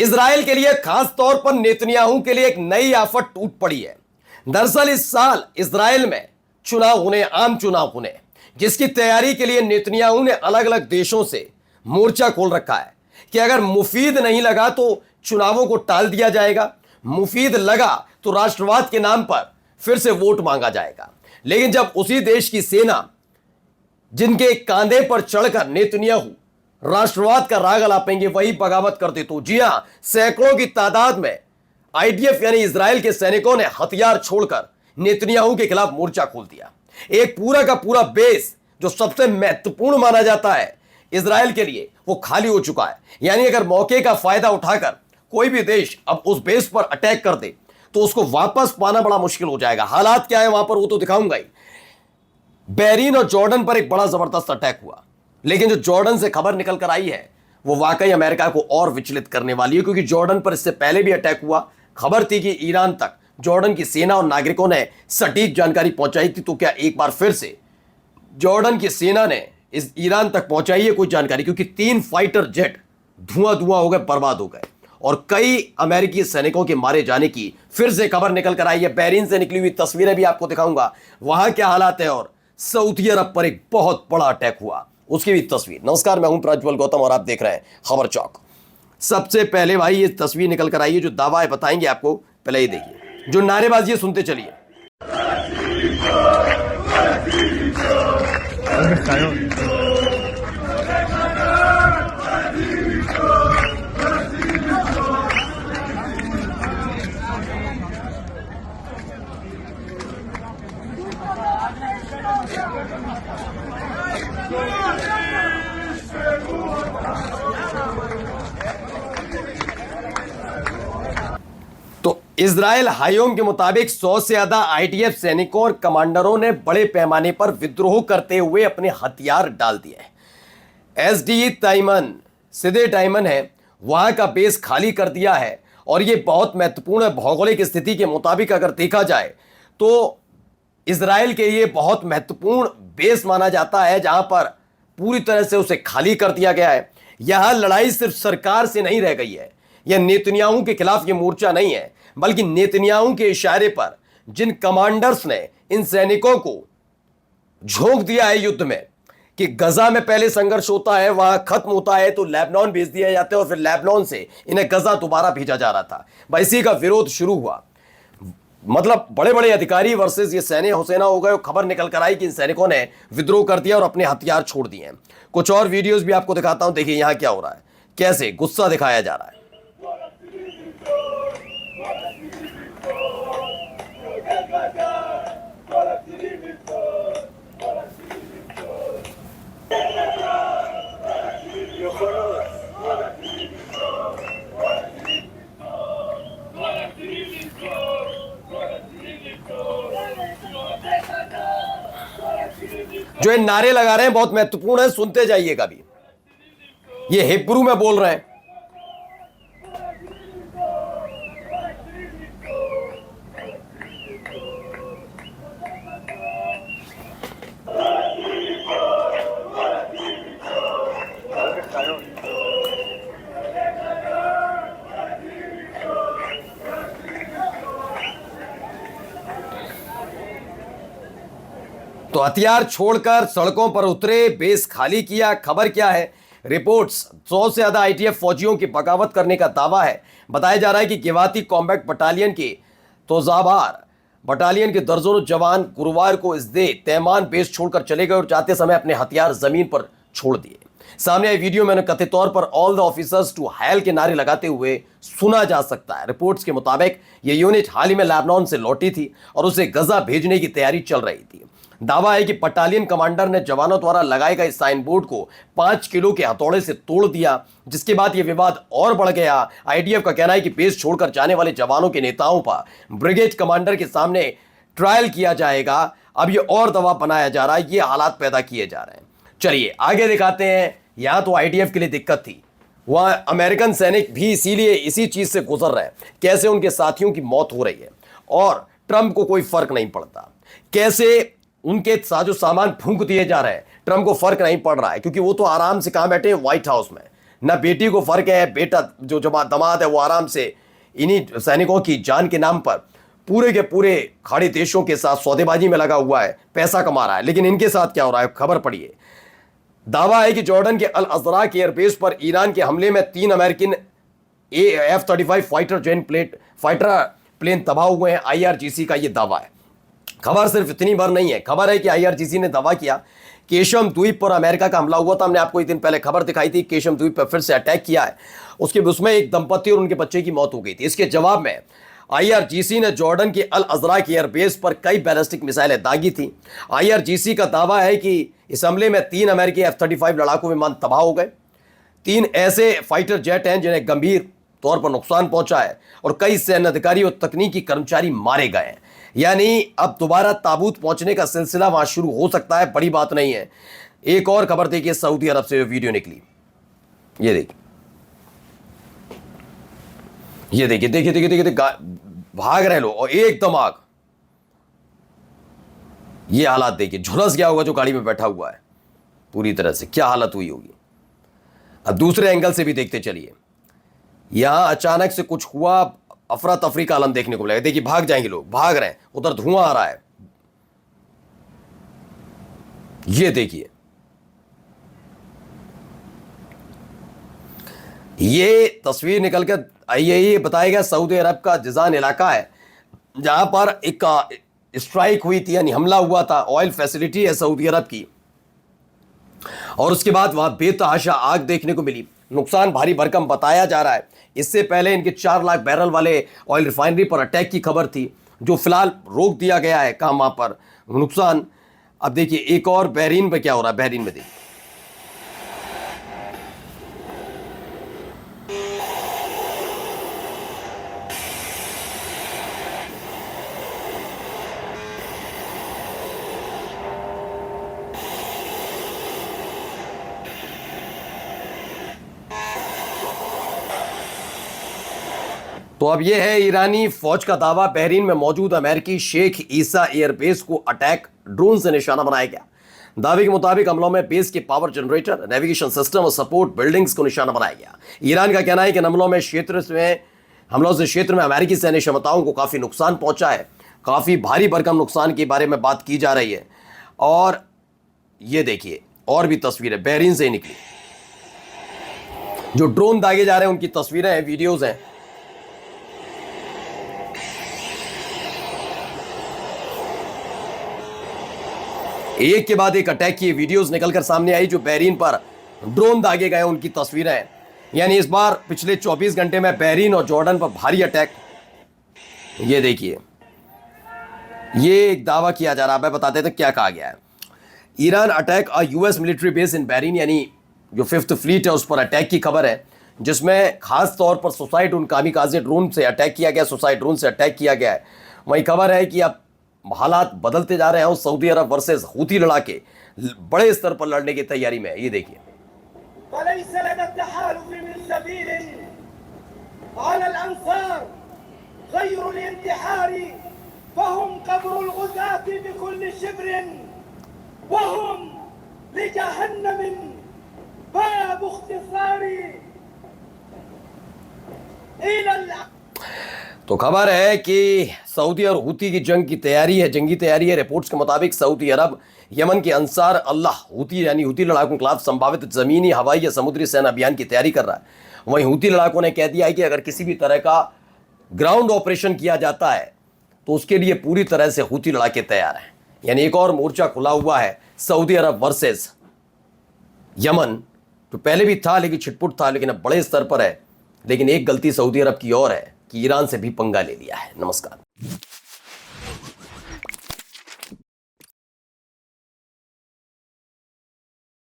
Israel के लिए खास तौर पर नेतन्याहू के लिए एक नई आफत टूट पड़ी है। दरअसल इस साल इजराइल में आम चुनाव होने, जिसकी तैयारी के लिए नेतन्याहू ने अलग अलग देशों से मोर्चा खोल रखा है कि अगर मुफीद नहीं लगा तो चुनावों को टाल दिया जाएगा, मुफीद लगा तो राष्ट्रवाद के नाम पर फिर से वोट मांगा जाएगा। लेकिन जब उसी देश की सेना जिनके कांधे पर चढ़कर नेतन्याहू राष्ट्रवाद का राग अलापेंगे वही बगावत कर दे, तो जी हां, सैकड़ों की तादाद में आईडीएफ यानी इजराइल के सैनिकों ने हथियार छोड़कर नेतन्याहू के खिलाफ मोर्चा खोल दिया। एक पूरा का पूरा बेस जो सबसे महत्वपूर्ण माना जाता है इजराइल के लिए, वो खाली हो चुका है। यानी अगर मौके का फायदा उठाकर कोई भी देश अब उस बेस पर अटैक कर दे तो उसको वापस पाना बड़ा मुश्किल हो जाएगा। हालात क्या है वहां पर वो तो दिखाऊंगा ही। बहरीन और जॉर्डन पर एक बड़ा जबरदस्त अटैक हुआ, लेकिन जो जॉर्डन से खबर निकल कर आई है वो वाकई अमेरिका को और विचलित करने वाली है, क्योंकि जॉर्डन पर इससे पहले भी अटैक हुआ। खबर थी कि ईरान तक जॉर्डन की सेना और नागरिकों ने सटीक जानकारी पहुंचाई थी, तो क्या एक बार फिर से जॉर्डन की सेना ने इस ईरान तक पहुंचाई है कोई जानकारी? क्योंकि 3 फाइटर जेट धुआं धुआं हो गए, बर्बाद हो गए, और कई अमेरिकी सैनिकों के मारे जाने की फिर से खबर निकल कर आई है। बहरीन से निकली हुई तस्वीरें भी आपको दिखाऊंगा, वहां क्या हालात है, और सऊदी अरब पर एक बहुत बड़ा अटैक हुआ उसकी भी तस्वीर। नमस्कार, मैं हूं प्रज्वल गौतम और आप देख रहे हैं खबर चौक। सबसे पहले भाई ये तस्वीर निकल कर आई है, जो दावा है बताएंगे आपको, पहले ये देखिए, जो नारेबाजी सुनते चलिए। तो इजराइल हाइयोम के मुताबिक 100 से ज्यादा आईडीएफ सैनिकों और कमांडरों ने बड़े पैमाने पर विद्रोह करते हुए अपने हथियार डाल दिए। एसडी ताइमन सिदे टाइमन है, वहां का बेस खाली कर दिया है, और यह बहुत महत्वपूर्ण है। भौगोलिक स्थिति के मुताबिक अगर देखा जाए तो इजराइल के लिए बहुत महत्वपूर्ण बेस माना जाता है, जहां पर पूरी तरह से उसे खाली कर दिया गया है। यहां लड़ाई सिर्फ सरकार से नहीं रह गई है, यह नेतन्याहू के खिलाफ यह मोर्चा नहीं है, बल्कि नेतन्याहू के इशारे पर जिन कमांडर्स ने इन सैनिकों को झोंक दिया है युद्ध में कि गजा में पहले संघर्ष होता है, वहां खत्म होता है तो लेबनान भेज दिया जाता है, और फिर लेबनान से इन्हें गजा दोबारा भेजा जा रहा था। बस इसी का विरोध शुरू हुआ। मतलब बड़े बड़े अधिकारी वर्सेस ये सैन्य हुसैना हो गए। खबर निकल कर आई कि इन सैनिकों ने विद्रोह कर दिया और अपने हथियार छोड़ दिए हैं। कुछ और वीडियोस भी आपको दिखाता हूं, देखिए यहां क्या हो रहा है, कैसे गुस्सा दिखाया जा रहा है। जो ये नारे लगा रहे हैं बहुत महत्वपूर्ण है, सुनते जाइएगा भी। ये हिब्रू में बोल रहे हैं। तो हथियार छोड़कर सड़कों पर उतरे, बेस खाली किया। खबर क्या है? रिपोर्ट्स 100 से ज्यादा आईटीएफ फौजियों की बगावत करने का दावा है। बताया जा रहा है कि गिवाती कॉम्बैट बटालियन के तोजाबार बटालियन के दर्जनों जवान गुरुवार को इसदे तैमान बेस छोड़कर चले गए और जाते समय अपने हथियार जमीन पर छोड़ दिए। सामने आई वीडियो में कथित तौर पर all the officers to hell के नारे लगाते हुए सुना जा सकता है। रिपोर्ट्स के मुताबिक यह यूनिट हाल ही में लेबनान से लौटी थी और उसे गजा भेजने की तैयारी चल रही थी। दावा है कि बटालियन कमांडर ने जवानों द्वारा लगाए गए साइन बोर्ड को 5 किलो के हथौड़े से तोड़ दिया, जिसके बाद यह विवाद और बढ़ गया। आईडीएफ का कहना है कि बेस छोड़कर जाने वाले जवानों के नेताओं पर ब्रिगेड कमांडर के सामने ट्रायल किया जाएगा। अब यह और दबाव बनाया जा रहा है, ये हालात पैदा किए जा रहे हैं। चलिए आगे दिखाते हैं। यहां तो आईडीएफ के लिए दिक्कत थी, वहां अमेरिकन सैनिक भी इसीलिए इसी चीज से गुजर रहे हैं। कैसे उनके साथियों की मौत हो रही है और ट्रंप को कोई फर्क नहीं पड़ता, कैसे उनके साजो सामान फूंक दिए जा रहे हैं, ट्रंप को फर्क नहीं पड़ रहा है, क्योंकि वो तो आराम से कहां बैठे हैं, व्हाइट हाउस में। ना बेटी को फर्क है, बेटा जो दमाद है वो आराम से इन्हीं सैनिकों की जान के नाम पर पूरे के पूरे खाड़ी देशों के साथ सौदेबाजी में लगा हुआ है, पैसा कमा रहा है। लेकिन इनके साथ क्या हो रहा है, खबर पढ़िए। दावा है कि जॉर्डन के अल अज़रा के एयरबेस पर ईरान के हमले में 3 अमेरिकन F-35 फाइटर प्लेन तबाह हुए हैं। IRGC का यह दावा है। खबर सिर्फ इतनी भर नहीं है, खबर है कि IRGC ने दावा किया केशम द्वीप पर अमेरिका का हमला हुआ था। हमने आपको एक दिन पहले खबर दिखाई थी, केशम द्वीप पर फिर से अटैक किया है। उसमें एक दंपति और उनके बच्चे की मौत हो गई थी। इसके जवाब में IRGC ने जॉर्डन के अल अज़रा के एयरबेस पर कई बैलिस्टिक मिसाइलें दागी थी। IRGC का दावा है कि इस हमले में 3 अमेरिकी F-35 लड़ाकू विमान तबाह हो गए। 3 ऐसे फाइटर जेट हैं जिन्हें गंभीर तौर पर नुकसान पहुंचा है और कई सैन्य अधिकारी और तकनीकी कर्मचारी मारे गए हैं। यानी अब दोबारा ताबूत पहुंचने का सिलसिला वहां शुरू हो सकता है, बड़ी बात नहीं है। एक और खबर देखिए, सऊदी अरब से वीडियो निकली, ये देखिए, ये देखिए, देखिए देखिए देखिए, भाग रहे लोग और एकदम आग। ये हालात देखिए, झुलस गया होगा जो गाड़ी में बैठा हुआ है पूरी तरह से, क्या हालत हुई होगी। अब दूसरे एंगल से भी देखते चलिए। यहां अचानक से कुछ हुआ, अफरा तफरी का आलम देखने को मिलेगा। देखिए भाग जाएंगे लोग, भाग रहे हैं, उधर धुआं आ रहा है। ये देखिए, ये तस्वीर निकलकर ये बताएगा सऊदी अरब का जिजान इलाका है जहां पर एक स्ट्राइक हुई थी, यानी हमला हुआ था। ऑयल फैसिलिटी है सऊदी अरब की, और उसके बाद वहां बेतहाशा आग देखने को मिली। नुकसान भारी भरकम बताया जा रहा है। इससे पहले इनके 4 लाख बैरल वाले ऑयल रिफाइनरी पर अटैक की खबर थी, जो फिलहाल रोक दिया गया है काम वहां पर नुकसान। अब देखिए एक और बहरीन पे क्या हो रहा है, बहरीन में देखिए, तो अब यह है ईरानी फौज का दावा, बहरीन में मौजूद अमेरिकी शेख ईसा एयरबेस को अटैक ड्रोन से निशाना बनाया गया। दावे के मुताबिक हमलों में बेस के पावर जनरेटर, नेविगेशन सिस्टम और सपोर्ट बिल्डिंग्स को निशाना बनाया गया। ईरान का कहना है कि हमलों से क्षेत्र में अमेरिकी सैन्य क्षमताओं को काफ़ी नुकसान पहुंचा है। काफ़ी भारी भरकम नुकसान के बारे में बात की जा रही है। और ये देखिए और भी तस्वीरें बहरीन से ही निकली, जो ड्रोन दागे जा रहे हैं उनकी तस्वीरें हैं, वीडियोज़ हैं। एक के बाद एक अटैक की वीडियोस निकलकर सामने आई, जो बहरीन पर ड्रोन दागे गए उनकी तस्वीरें हैं। यानी इस बार पिछले 24 घंटे में बहरीन और जॉर्डन पर भारी अटैक। ये देखिए, ये एक दावा किया जा रहा है, बताते थे क्या कहा गया है। Iran attack a US military base in Bahrain, यानी जो 5th फ्लीट है उस पर अटैक की खबर है, जिसमें खास तौर पर सुसाइड उन कामिकाज़े ड्रोन से अटैक किया गया, सुसाइड ड्रोन से अटैक किया गया है। वही खबर है कि अब हालात बदलते जा रहे हैं और सऊदी अरब वर्सेस हूती लड़ाके बड़े स्तर पर लड़ने की तैयारी में है। ये देखिए, तो खबर है कि सऊदी और हूती की जंगी तैयारी है। रिपोर्ट्स के मुताबिक सऊदी अरब यमन के अंसार अल्लाह हूती यानी हूती लड़ाकों के खिलाफ संभावित ज़मीनी, हवाई या समुद्री सेना अभियान की तैयारी कर रहा है। वहीं हूती लड़ाकों ने कह दिया है कि अगर किसी भी तरह का ग्राउंड ऑपरेशन किया जाता है तो उसके लिए पूरी तरह से हूती लड़ाके तैयार हैं। यानी एक और मोर्चा खुला हुआ है सऊदी अरब वर्सेस यमन। तो पहले भी था लेकिन छिटपुट था, लेकिन अब बड़े स्तर पर है। लेकिन एक गलती सऊदी अरब की और है कि ईरान से भी पंगा ले लिया है। नमस्कार।